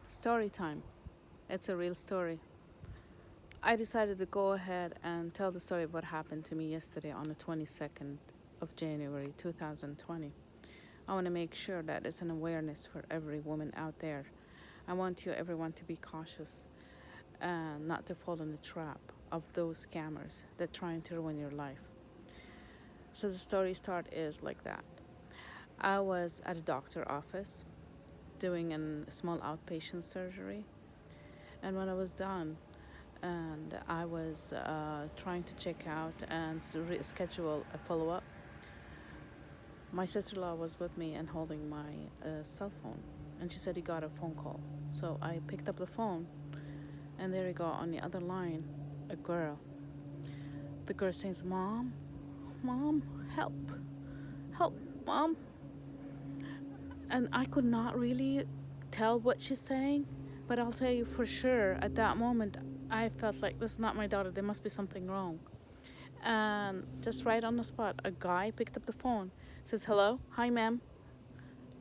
Story time. It's a real story. I decided to go ahead and tell the story of what happened to me yesterday on the 22nd of January 2020. I want to make sure that it's an awareness for every woman out there. I want everyone to be cautious and not to fall in the trap of those scammers that are trying to ruin your life. So the story start is like that. I was at a doctor office doing a small outpatient surgery, and when I was done, and I was trying to check out and to schedule a follow up. My sister in law was with me and holding my cell phone, and she said he got a phone call. So I picked up the phone, and there you go on the other line, a girl. The girl says, "Mom, Mom, help, help, Mom." And I could not really tell what she's saying, but I'll tell you for sure at that moment, I felt like this is not my daughter. There must be something wrong. And just right on the spot, a guy picked up the phone, says, "Hello, hi, ma'am.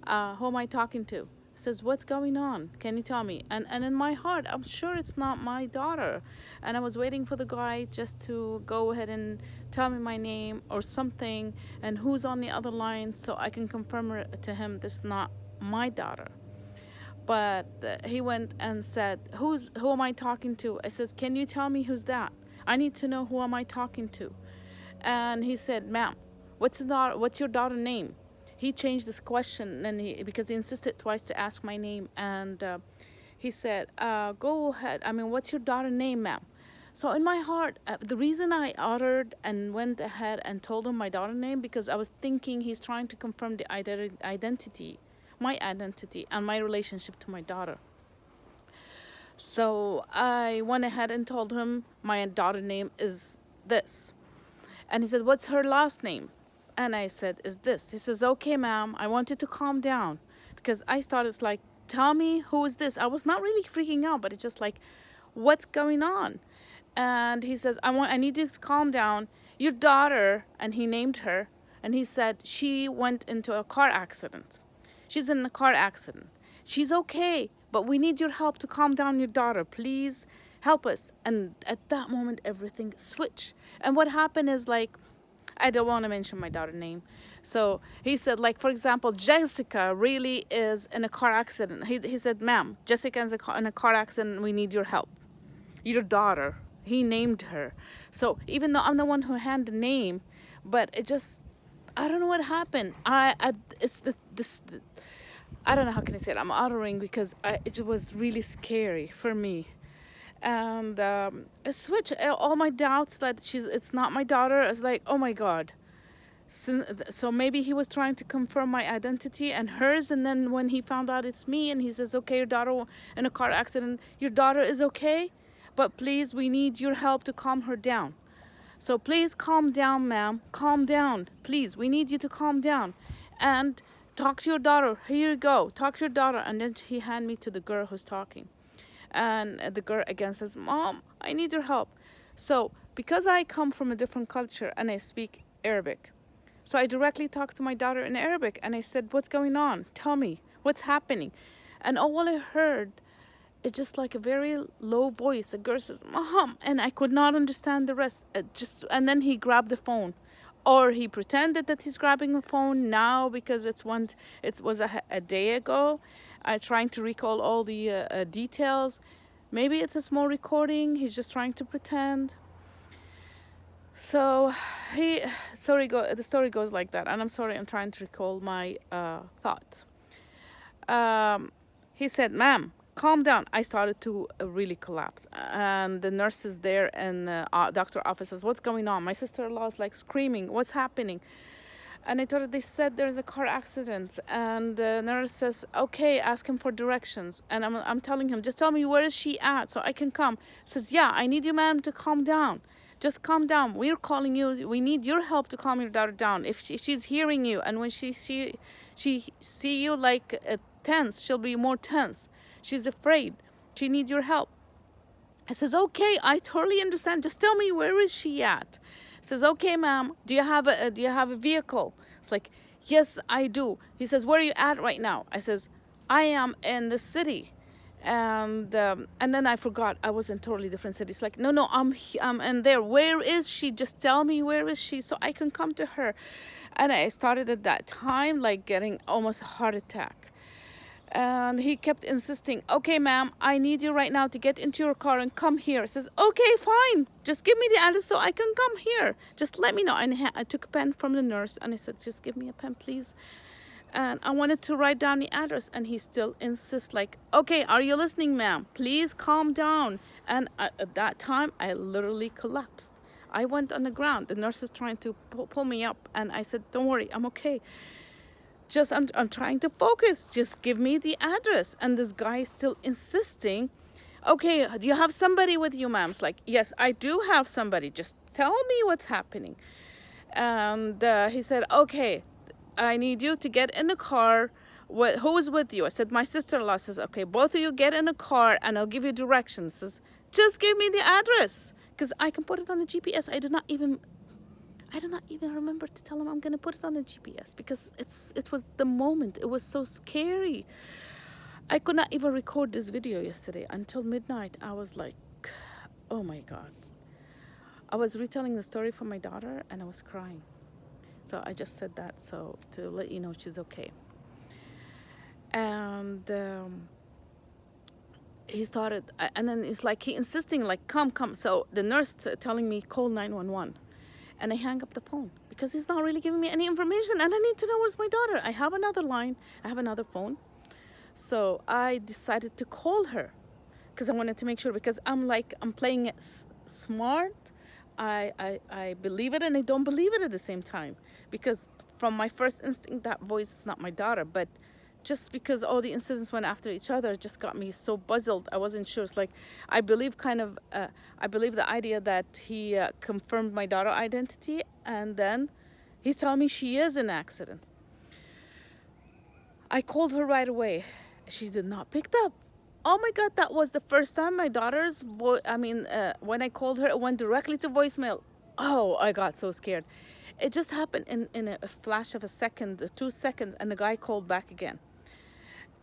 Who am I talking to?" Says, "What's going on? Can you tell me?" And in my heart, I'm sure it's not my daughter. And I was waiting for the guy just to go ahead and tell me my name or something and who's on the other line so I can confirm to him this is not my daughter. But he went and said, who am I talking to?" I says, "Can you tell me who's that? I need to know who am I talking to." And he said, "Ma'am, what's your daughter's name?" He changed this question and because he insisted twice to ask my name. And he said, "Go ahead. What's your daughter's name, ma'am?" So in my heart, the reason I uttered and went ahead and told him my daughter's name, because I was thinking he's trying to confirm the identity, my identity and my relationship to my daughter. So I went ahead and told him my daughter's name is this. And he said, "What's her last name?" And I said, "Is this." He says, "Okay, ma'am, I want you to calm down." Because I started like, "Tell me, who is this?" I was not really freaking out, but it's just like, what's going on? And he says, I need you to calm down. Your daughter," and he named her, and he said, "She went into a car accident. She's in a car accident. She's okay, but we need your help to calm down your daughter. Please help us." And at that moment, everything switched. And what happened is like, I don't want to mention my daughter's name. So he said, like, for example, Jessica really is in a car accident. He said, "Ma'am, Jessica is in a car accident. We need your help. Your daughter." He named her. So even though I'm the one who had the name, but it just, I don't know what happened. I don't know how can I say it. I'm uttering because it was really scary for me. And it switched all my doubts that it's not my daughter. I was like, oh my God. So maybe he was trying to confirm my identity and hers. And then when he found out it's me, and he says, "Okay, your daughter in a car accident. Your daughter is okay, but please, we need your help to calm her down. So please calm down, ma'am. Calm down. Please, we need you to calm down. And talk to your daughter. Here you go. Talk to your daughter." And then he handed me to the girl who's talking. And the girl again says, "Mom, I need your help." So because I come from a different culture and I speak Arabic, so I directly talked to my daughter in Arabic, and I said, "What's going on? Tell me, what's happening?" And all I heard is just like a very low voice. A girl says, "Mom," and I could not understand the rest. And then he grabbed the phone, or he pretended that he's grabbing a phone now because it was a day ago. I'm trying to recall all the details. Maybe it's a small recording. He's just trying to pretend. So the story goes like that. And I'm sorry, I'm trying to recall my thoughts. He said, "Ma'am, calm down." I started to really collapse. And the nurses there in the doctor office says, "What's going on?" My sister-in-law is like screaming, "What's happening?" And I told her, they said there's a car accident. And the nurse says, "Okay, ask him for directions." And I'm telling him, "Just tell me, where is she at so I can come?" Says, "Yeah, I need you, ma'am, to calm down. Just calm down. We're calling you. We need your help to calm your daughter down. If she's hearing you, and when she see you like tense, she'll be more tense. She's afraid. She needs your help." I says, "Okay, I totally understand. Just tell me, where is she at?" Says, "Okay, ma'am, do you have a vehicle?" It's like, "Yes, I do." He says, "Where are you at right now?" I says, "I am in the city." And then I forgot I was in totally different cities. Like, no, I'm in there. Where is she? Just tell me where is she so I can come to her. And I started at that time like getting almost a heart attack. And he kept insisting, okay, ma'am, I need you right now to get into your car and come here. I says, okay, fine. Just give me the address so I can come here. Just let me know. And I took a pen from the nurse and I said, just give me a pen, please. And I wanted to write down the address. And he still insists, like, okay, are you listening, ma'am? Please calm down. And at that time, I literally collapsed. I went on the ground. The nurse is trying to pull me up. And I said, don't worry, I'm okay. Just I'm trying to focus. Just give me the address. And this guy is still insisting, okay, do you have somebody with you, ma'am? It's like, yes, I do have somebody. Just tell me what's happening. And he said, okay, I need you to get in a car. Who is with you? I said, my sister-in-law. Says, okay, both of you get in a car and I'll give you directions. Says, just give me the address because I can put it on the GPS. I did not even remember to tell him I'm going to put it on the GPS because it was the moment. It was so scary. I could not even record this video yesterday until midnight. I was like, oh my God. I was retelling the story for my daughter and I was crying. So I just said that so to let you know she's okay. And he started, and then it's like he insisting, like, come. So the nurse telling me, call 911. And I hang up the phone because he's not really giving me any information and I need to know where's my daughter. I have another line. I have another phone. So I decided to call her because I wanted to make sure, because I'm playing it smart. I believe it and I don't believe it at the same time, because from my first instinct, that voice is not my daughter. But just because all the incidents went after each other just got me so puzzled. I wasn't sure. It's like I believe the idea that he confirmed my daughter identity, and then he's telling me she is in an accident. I called her right away. She did not pick up. Oh my God, that was the first time my daughter's when I called her, it went directly to voicemail. Oh, I got so scared. It just happened in a flash of a second, 2 seconds, and the guy called back again.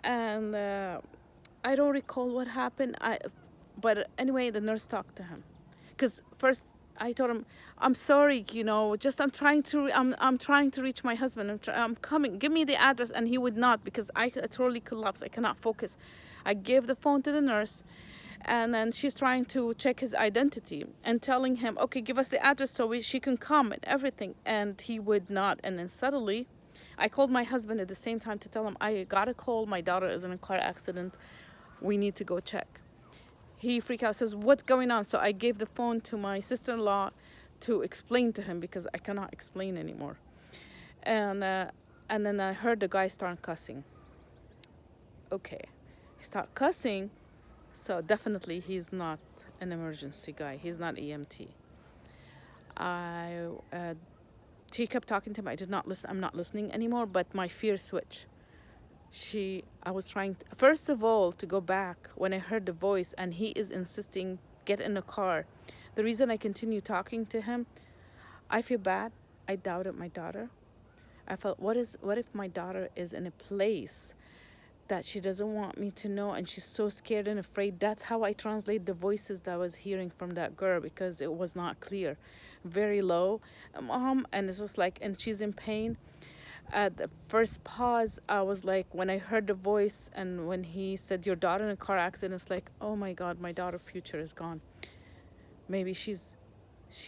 And I don't recall what happened. But anyway, the nurse talked to him, because first I told him, I'm sorry, I'm trying to reach my husband. I'm coming. Give me the address. And he would not, because I totally collapsed. I cannot focus. I gave the phone to the nurse, and then she's trying to check his identity and telling him, okay, give us the address so she can come and everything. And he would not. And then suddenly I called my husband at the same time to tell him, I got a call. My daughter is in a car accident. We need to go check. He freaked out, says, what's going on? So I gave the phone to my sister-in-law to explain to him, because I cannot explain anymore. And then I heard the guy start cussing. Okay. He started cussing. So definitely he's not an emergency guy. He's not EMT. She kept talking to him. I did not listen. I'm not listening anymore, but my fear switched. I was trying first of all to go back when I heard the voice, and he is insisting, get in the car. The reason I continue talking to him, I feel bad. I doubted my daughter. I felt, what if my daughter is in a place that she doesn't want me to know, and she's so scared and afraid. That's how I translate the voices that I was hearing from that girl, because it was not clear. Very low, Mom, and it's just like, and she's in pain. At the first pause, I was like, when I heard the voice and when he said, your daughter in a car accident, it's like, oh my God, my daughter's future is gone. Maybe she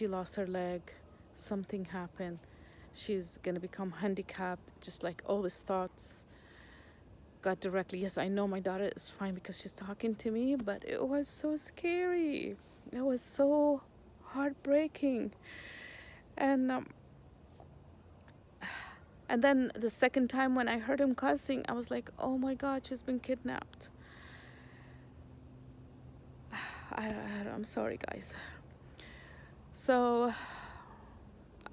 lost her leg, something happened, she's gonna become handicapped. Just like all these thoughts got directly, yes, I know my daughter is fine because she's talking to me, but it was so scary. It was so heartbreaking. And then the second time when I heard him cussing, I was like, oh my God, she's been kidnapped. I'm sorry, guys. So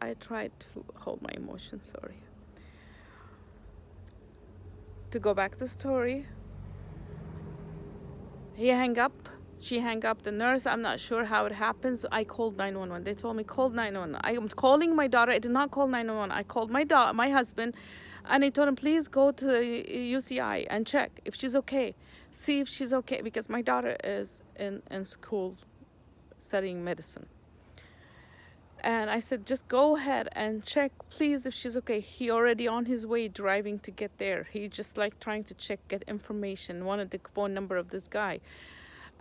I tried to hold my emotions, sorry. To go back to the story, he hung up. She hung up. The nurse, I'm not sure how it happens. I called 911. They told me, call 911. I am calling my daughter. I did not call 911. I called my husband. And I told him, please go to the UCI and check if she's okay. See if she's okay, because my daughter is in school studying medicine. And I said, just go ahead and check, please, if she's okay. He already on his way driving to get there. He just like trying to check, get information, wanted the phone number of this guy.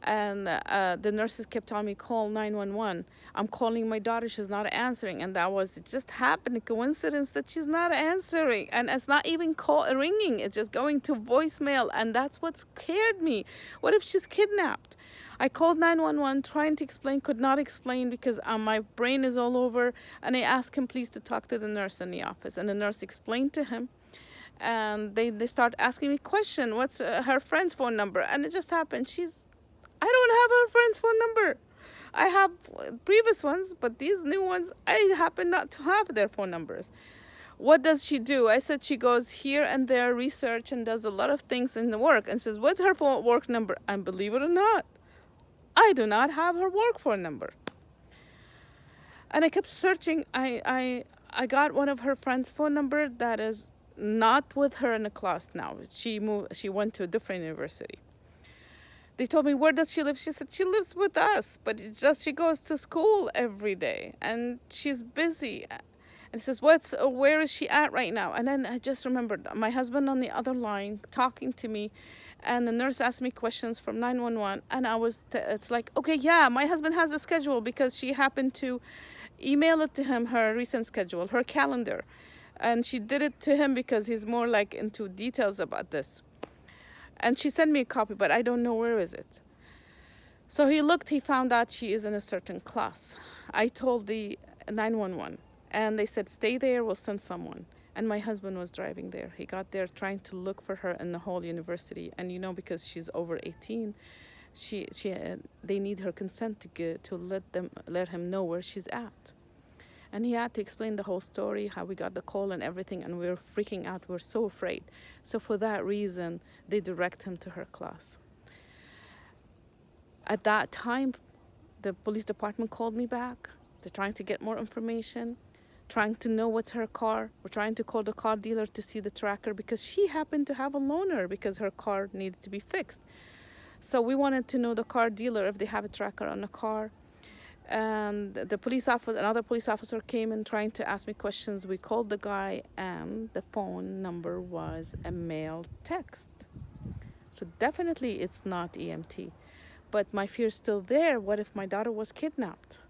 And the nurses kept telling me, call 911. I'm calling my daughter, she's not answering. And that was, it just happened, a coincidence that she's not answering. And it's not even ringing, it's just going to voicemail. And that's what scared me. What if she's kidnapped? I called 911 trying to explain, could not explain, because my brain is all over. And I asked him, please, to talk to the nurse in the office. And the nurse explained to him. And they start asking me question, what's her friend's phone number? And it just happened, I don't have her friend's phone number. I have previous ones, but these new ones, I happen not to have their phone numbers. What does she do? I said she goes here and there, research, and does a lot of things in the work, and says, what's her work number? And believe it or not, I do not have her work phone number. And I kept searching. I got one of her friend's phone number that is not with her in the class now. She went to a different university. They told me, where does she live? She said, she lives with us, but she goes to school every day and she's busy. And says, where is she at right now? And then I just remembered my husband on the other line talking to me, and the nurse asked me questions from 911. And it's like, okay, yeah, my husband has a schedule, because she happened to email it to him, her recent schedule, her calendar. And she did it to him because he's more like into details about this. And she sent me a copy, but I don't know where is it. So he looked, he found out she is in a certain class. I told the 911, and they said, stay there, we'll send someone. And my husband was driving there. He got there trying to look for her in the whole university. And because she's over 18, they need her consent to let him know where she's at. And he had to explain the whole story, how we got the call and everything, and we were freaking out. We were so afraid. So for that reason, they direct him to her class. At that time, the police department called me back. They're trying to get more information, trying to know what's her car. We're trying to call the car dealer to see the tracker, because she happened to have a loaner because her car needed to be fixed. So we wanted to know the car dealer if they have a tracker on the car. And another police officer came and trying to ask me questions. We called the guy, and the phone number was a mail text. So definitely it's not EMT. But my fear is still there. What if my daughter was kidnapped?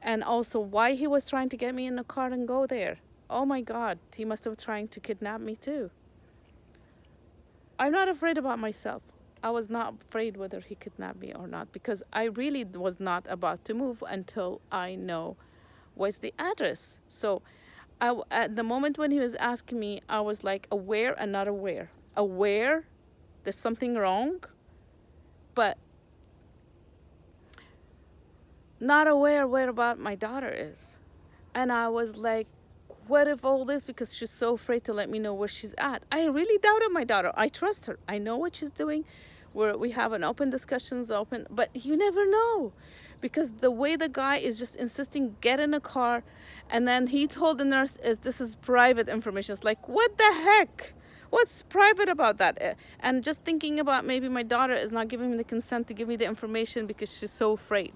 And also, why he was trying to get me in the car and go there? Oh my God, he must have trying to kidnap me too. I'm not afraid about myself. I was not afraid whether he kidnapped me or not, because I really was not about to move until I know what's the address. So at the moment when he was asking me, I was like aware and not aware. Aware there's something wrong, but not aware where about my daughter is. And I was like, what if all this, because she's so afraid to let me know where she's at. I really doubted my daughter. I trust her. I know what she's doing. We have an open discussions, but you never know, because the way the guy is just insisting, get in a car, and then he told the nurse, this is private information. It's like, what the heck? What's private about that? And just thinking about maybe my daughter is not giving me the consent to give me the information because she's so afraid.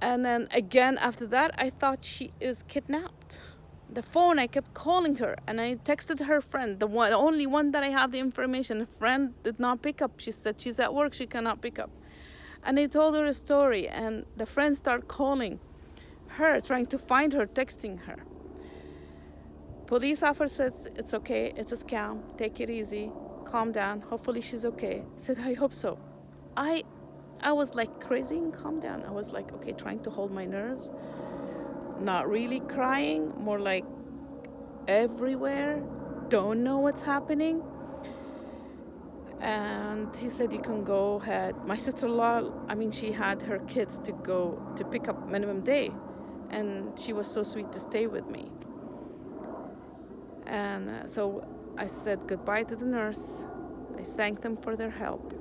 And then again, after that, I thought she is kidnapped. The phone, I kept calling her, and I texted her friend, the only one that I have the information. The friend did not pick up. She said she's at work, she cannot pick up. And I told her a story, and the friend started calling her, trying to find her, texting her. Police officer said, it's okay, it's a scam, take it easy, calm down, hopefully she's okay. I said, I hope so. I was like crazy and calm down. I was like, okay, trying to hold my nerves. Not really crying, more like everywhere, don't know what's happening. And he said, you can go ahead. My sister-in-law, she had her kids to go to pick up minimum day, and she was so sweet to stay with me. And so I said goodbye to the nurse. I thanked them for their help,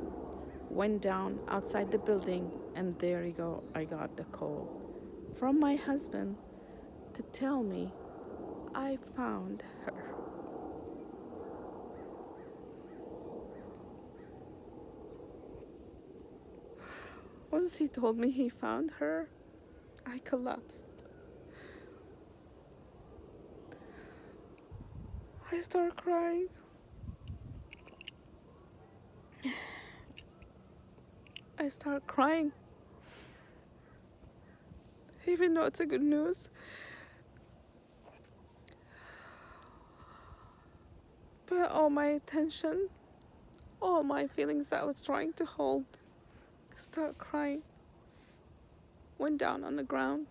went down outside the building, and there you go, I got the call from my husband to tell me I found her. Once he told me he found her, I collapsed. I started crying. I started crying. Even though it's a good news. But all my attention, all my feelings that I was trying to hold, started crying. Went down on the ground,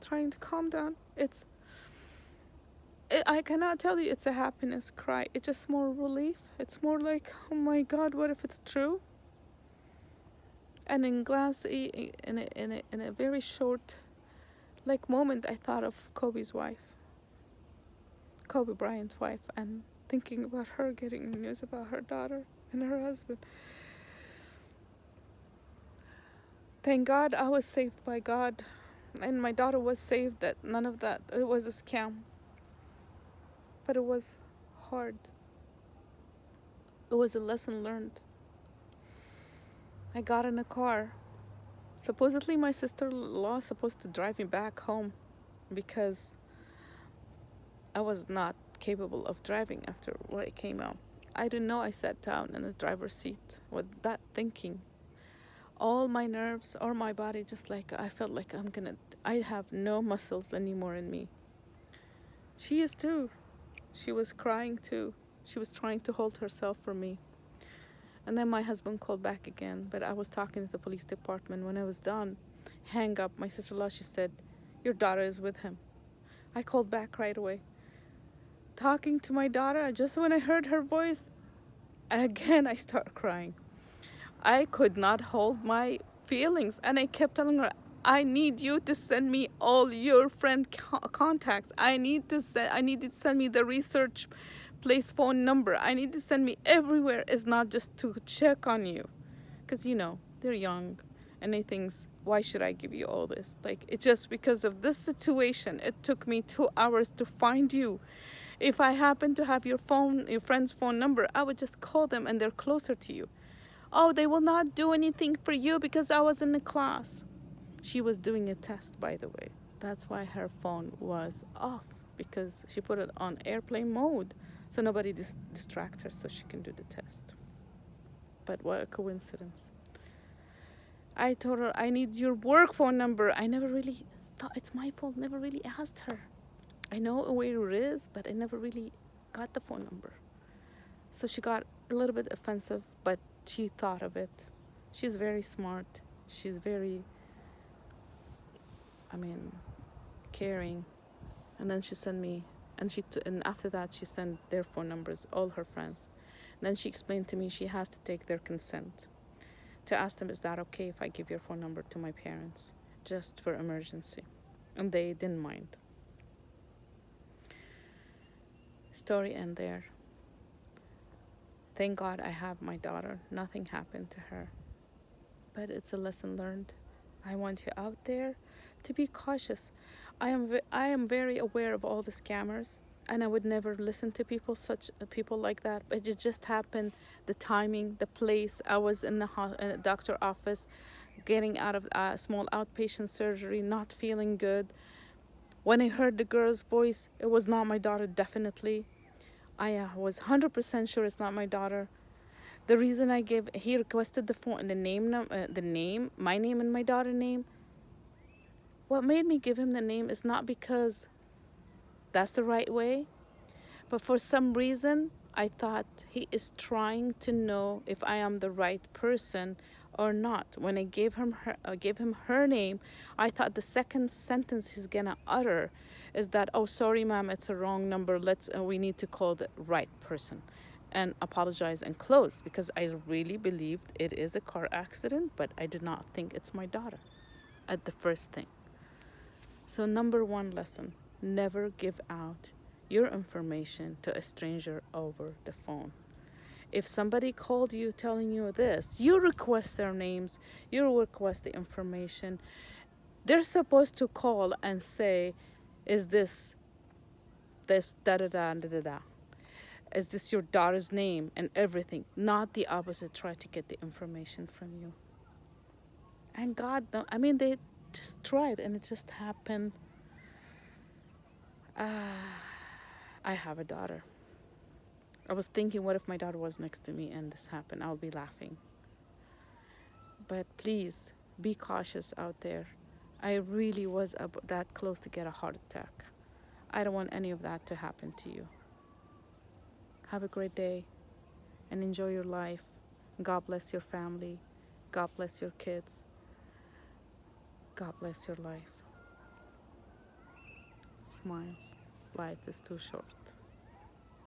trying to calm down. I cannot tell you it's a happiness cry. It's just more relief. It's more like, oh my God, what if it's true? And in a very short moment, I thought of Kobe Bryant's wife, and thinking about her getting news about her daughter and her husband. Thank God I was saved by God, and my daughter was saved. That none of that, it was a scam. But it was hard. It was a lesson learned. I got in a car. Supposedly my sister-in-law was supposed to drive me back home because I was not capable of driving after what I came out. I didn't know. I sat down in the driver's seat with that thinking. All my nerves or my body, just like I felt like I have no muscles anymore in me. She is too. She was crying too. She was trying to hold herself for me. And then my husband called back again, but I was talking to the police department. When I was done, hang up, my sister-in-law, she said, your daughter is with him. I called back right away. Talking to my daughter, just when I heard her voice, again I started crying. I could not hold my feelings, and I kept telling her, I need you to send me all your friend contacts. I need you to send me the research place phone number. I need to send me everywhere. It's not just to check on you, because they're young, and they think, why should I give you all this? Like, it's just because of this situation. It took me 2 hours to find you. If I happen to have your friend's phone number, I would just call them, and they're closer to you. Oh, they will not do anything for you because I was in the class. She was doing a test, by the way. That's why her phone was off, because she put it on airplane mode so nobody distract her so she can do the test. But what a coincidence. I told her, I need your work phone number. I never really thought it's my fault. Never really asked her. I know where it is, but I never really got the phone number. So she got a little bit offensive, but she thought of it. She's very smart. She's very, caring. And then she sent me, and after that she sent their phone numbers, all her friends. And then she explained to me she has to take their consent to ask them, is that okay if I give your phone number to my parents, just for emergency? And they didn't mind. Story end there. Thank God I have my daughter. Nothing happened to her. But it's a lesson learned. I want you out there to be cautious. I am very aware of all the scammers, and I would never listen to people like that. But it just happened, the timing, the place. I was in a doctor office, getting out of a small outpatient surgery, not feeling good. When I heard the girl's voice, it was not my daughter, definitely. I was 100% sure it's not my daughter. The reason he requested the phone, the name, my name and my daughter's name. What made me give him the name is not because that's the right way, but for some reason, I thought he is trying to know if I am the right person or not. When I gave him her name, I thought the second sentence he's gonna utter is that, oh, sorry, ma'am, it's a wrong number. We need to call the right person and apologize and close, because I really believed it is a car accident, but I did not think it's my daughter at the first thing. So number 1 lesson, never give out your information to a stranger over the phone. If somebody called you telling you this, you request their names, you request the information. They're supposed to call and say, is this da-da-da-da-da-da? Is this your daughter's name and everything? Not the opposite, try to get the information from you. And God, I mean, they just tried and it just happened. I have a daughter. I was thinking, what if my daughter was next to me and this happened? I'll be laughing. But please be cautious out there. I really was that close to get a heart attack. I don't want any of that to happen to you. Have a great day and enjoy your life. God bless your family. God bless your kids. God bless your life. Smile. Life is too short.